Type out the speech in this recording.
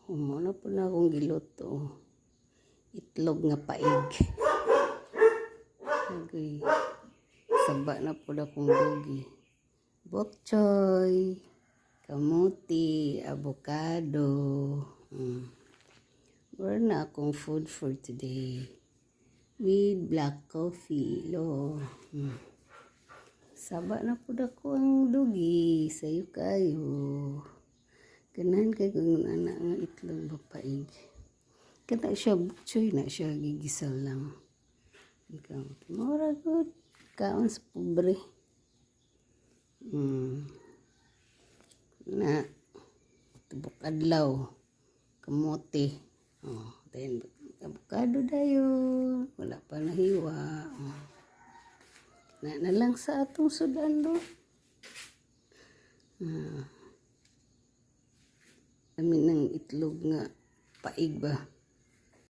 Muna po na akong giluto. Itlog nga paig. Agoy. Saba na po na akong dugi. Bok choy, kamuti, avocado. Wala na akong food for today. With black coffee. Lo. Saba na po na akong dugi. Sayo kayo. Ganahan kayo kung anak nga itlog bapaig. Kana siya bukchoy na siya gigisal lang. Mura good. Kaon sa pobre. Na. Tubok adlaw. Kamote. Then avocado dayon. Wala pa nahiwa. Na lang sa atong sudan do. Amin ng itlog nga paig ba.